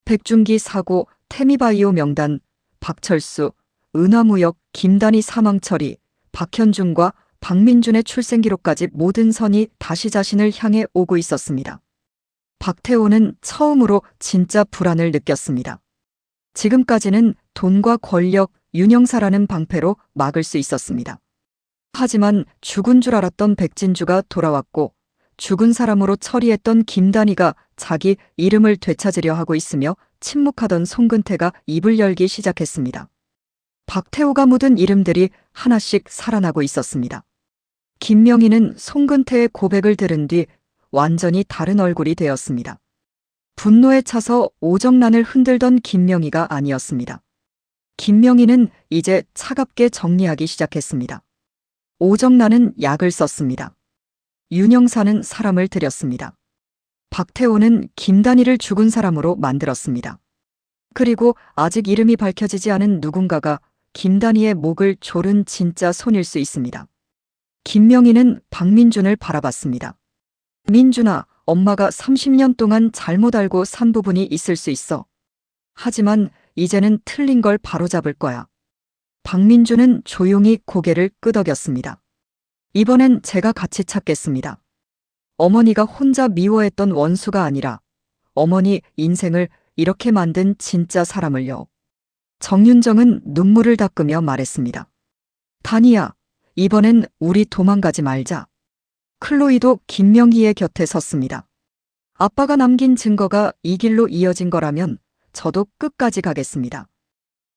백준기 사고, 태미바이오 명단, 박철수, 은하무역, 김단희 사망 처리, 박현준과 박민준의 출생 기록까지 모든 선이 다시 자신을 향해 오고 있었습니다. 박태호는 처음으로 진짜 불안을 느꼈습니다. 지금까지는 돈과 권력, 윤영사라는 방패로 막을 수 있었습니다. 하지만 죽은 줄 알았던 백진주가 돌아왔고 죽은 사람으로 처리했던 김단희가 자기 이름을 되찾으려 하고 있으며 침묵하던 송근태가 입을 열기 시작했습니다. 박태호가 묻은 이름들이 하나씩 살아나고 있었습니다. 김명희는 송근태의 고백을 들은 뒤 완전히 다른 얼굴이 되었습니다. 분노에 차서 오정란을 흔들던 김명희가 아니었습니다. 김명희는 이제 차갑게 정리하기 시작했습니다. 오정란은 약을 썼습니다. 윤영사는 사람을 들였습니다. 박태호는 김단희를 죽은 사람으로 만들었습니다. 그리고 아직 이름이 밝혀지지 않은 누군가가 김단희의 목을 조른 진짜 손일 수 있습니다. 김명희는 박민준을 바라봤습니다. 민준아, 엄마가 30년 동안 잘못 알고 산 부분이 있을 수 있어. 하지만 이제는 틀린 걸 바로잡을 거야. 박민준은 조용히 고개를 끄덕였습니다. 이번엔 제가 같이 찾겠습니다. 어머니가 혼자 미워했던 원수가 아니라 어머니 인생을 이렇게 만든 진짜 사람을요. 정윤정은 눈물을 닦으며 말했습니다. 단희야, 이번엔 우리 도망가지 말자. 클로이도 김명희의 곁에 섰습니다. 아빠가 남긴 증거가 이 길로 이어진 거라면 저도 끝까지 가겠습니다.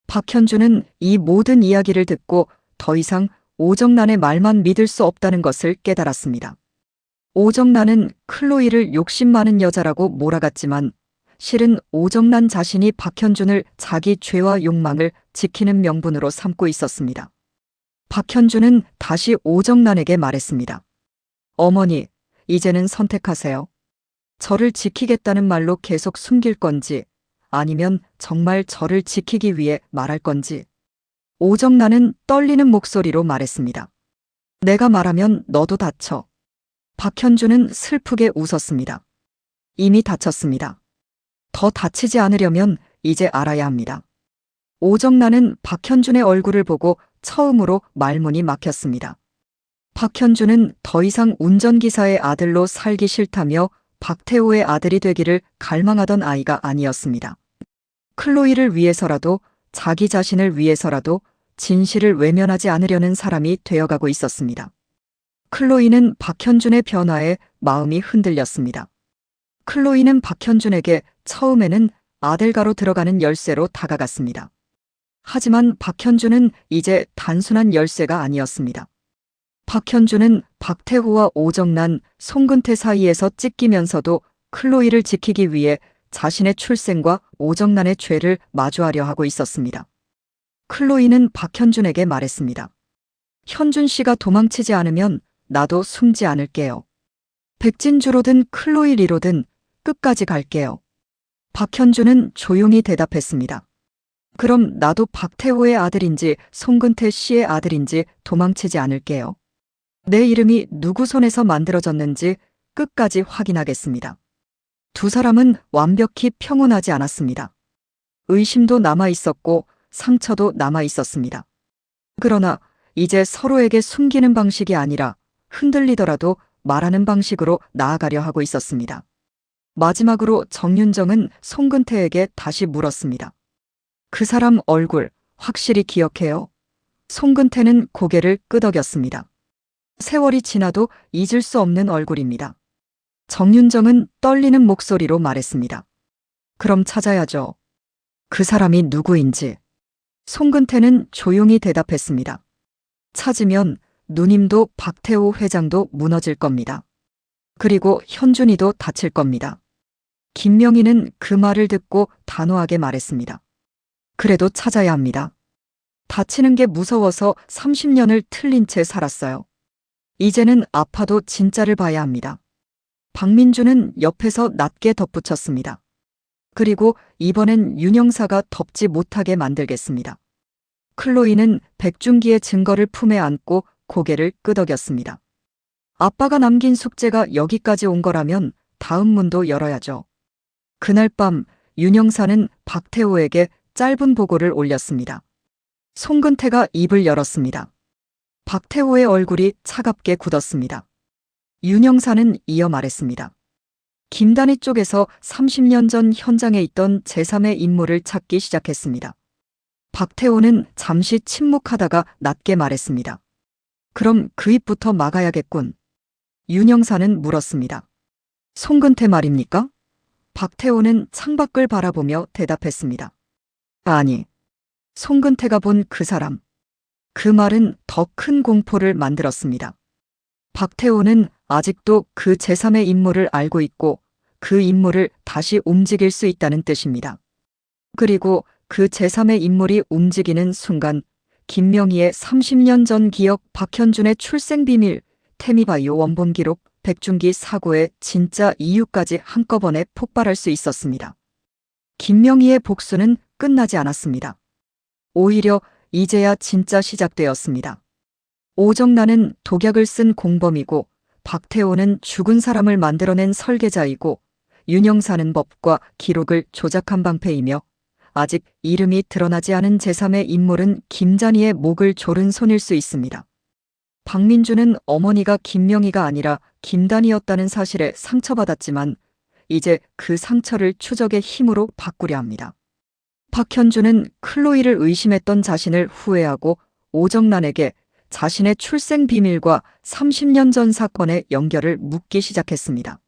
박현주는 이 모든 이야기를 듣고 더 이상 오정란의 말만 믿을 수 없다는 것을 깨달았습니다. 오정란은 클로이를 욕심 많은 여자라고 몰아갔지만 실은 오정란 자신이 박현준을 자기 죄와 욕망을 지키는 명분으로 삼고 있었습니다. 박현준은 다시 오정란에게 말했습니다. 어머니, 이제는 선택하세요. 저를 지키겠다는 말로 계속 숨길 건지 아니면 정말 저를 지키기 위해 말할 건지. 오정란은 떨리는 목소리로 말했습니다. 내가 말하면 너도 다쳐. 박현준은 슬프게 웃었습니다. 이미 다쳤습니다. 더 다치지 않으려면 이제 알아야 합니다. 오정란은 박현준의 얼굴을 보고 처음으로 말문이 막혔습니다. 박현준은 더 이상 운전기사의 아들로 살기 싫다며 박태호의 아들이 되기를 갈망하던 아이가 아니었습니다. 클로이를 위해서라도 자기 자신을 위해서라도 진실을 외면하지 않으려는 사람이 되어가고 있었습니다. 클로이는 박현준의 변화에 마음이 흔들렸습니다. 클로이는 박현준에게 처음에는 아들가로 들어가는 열쇠로 다가갔습니다. 하지만 박현준은 이제 단순한 열쇠가 아니었습니다. 박현준은 박태호와 오정란, 송근태 사이에서 찢기면서도 클로이를 지키기 위해 자신의 출생과 오정란의 죄를 마주하려 하고 있었습니다. 클로이는 박현준에게 말했습니다. 현준 씨가 도망치지 않으면 나도 숨지 않을게요. 백진주로든 클로이 리로든 끝까지 갈게요. 박현준은 조용히 대답했습니다. 그럼 나도 박태호의 아들인지 송근태 씨의 아들인지 도망치지 않을게요. 내 이름이 누구 손에서 만들어졌는지 끝까지 확인하겠습니다. 두 사람은 완벽히 평온하지 않았습니다. 의심도 남아 있었고 상처도 남아 있었습니다. 그러나 이제 서로에게 숨기는 방식이 아니라 흔들리더라도 말하는 방식으로 나아가려 하고 있었습니다. 마지막으로 정윤정은 송근태에게 다시 물었습니다. 그 사람 얼굴 확실히 기억해요? 송근태는 고개를 끄덕였습니다. 세월이 지나도 잊을 수 없는 얼굴입니다. 정윤정은 떨리는 목소리로 말했습니다. 그럼 찾아야죠. 그 사람이 누구인지. 송근태는 조용히 대답했습니다. 찾으면 누님도 박태호 회장도 무너질 겁니다. 그리고 현준이도 다칠 겁니다. 김명희는 그 말을 듣고 단호하게 말했습니다. 그래도 찾아야 합니다. 다치는 게 무서워서 30년을 틀린 채 살았어요. 이제는 아파도 진짜를 봐야 합니다. 박민준은 옆에서 낮게 덧붙였습니다. 그리고 이번엔 윤영사가 덮지 못하게 만들겠습니다. 클로이는 백준기의 증거를 품에 안고 고개를 끄덕였습니다. 아빠가 남긴 숙제가 여기까지 온 거라면 다음 문도 열어야죠. 그날 밤 윤영사는 박태호에게 짧은 보고를 올렸습니다. 송근태가 입을 열었습니다. 박태호의 얼굴이 차갑게 굳었습니다. 윤영사는 이어 말했습니다. 김단희 쪽에서 30년 전 현장에 있던 제3의 인물을 찾기 시작했습니다. 박태호는 잠시 침묵하다가 낮게 말했습니다. 그럼 그 입부터 막아야겠군. 윤영사는 물었습니다. 송근태 말입니까? 박태호는 창밖을 바라보며 대답했습니다. 아니, 송근태가 본 그 사람. 그 말은 더 큰 공포를 만들었습니다. 박태호는 아직도 그 제3의 인물을 알고 있고 그 인물을 다시 움직일 수 있다는 뜻입니다. 그리고 그 제3의 인물이 움직이는 순간 김명희의 30년 전 기억, 박현준의 출생 비밀, 태미바이오 원본 기록, 백준기 사고의 진짜 이유까지 한꺼번에 폭발할 수 있었습니다. 김명희의 복수는 끝나지 않았습니다. 오히려 이제야 진짜 시작되었습니다. 오정란은 독약을 쓴 공범이고 박태호는 죽은 사람을 만들어낸 설계자이고 윤영사는 법과 기록을 조작한 방패이며 아직 이름이 드러나지 않은 제3의 인물은 김잔희의 목을 조른 손일 수 있습니다. 박민주는 어머니가 김명희가 아니라 김단희였다는 사실에 상처받았지만 이제 그 상처를 추적의 힘으로 바꾸려 합니다. 박현주는 클로이를 의심했던 자신을 후회하고 오정란에게 자신의 출생 비밀과 30년 전 사건의 연결을 묻기 시작했습니다.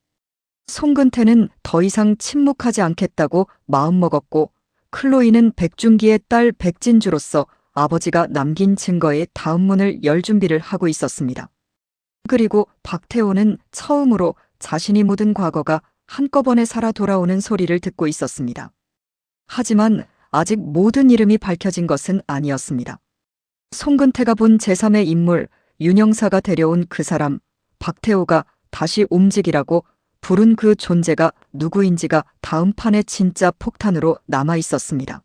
송근태는 더 이상 침묵하지 않겠다고 마음먹었고 클로이는 백준기의 딸 백진주로서 아버지가 남긴 증거의 다음 문을 열 준비를 하고 있었습니다. 그리고 박태호는 처음으로 자신이 묻은 과거가 한꺼번에 살아 돌아오는 소리를 듣고 있었습니다. 하지만 아직 모든 이름이 밝혀진 것은 아니었습니다. 송근태가 본 제3의 인물, 윤영사가 데려온 그 사람, 박태호가 다시 움직이라고 부른 그 존재가 누구인지가 다음 판의 진짜 폭탄으로 남아 있었습니다.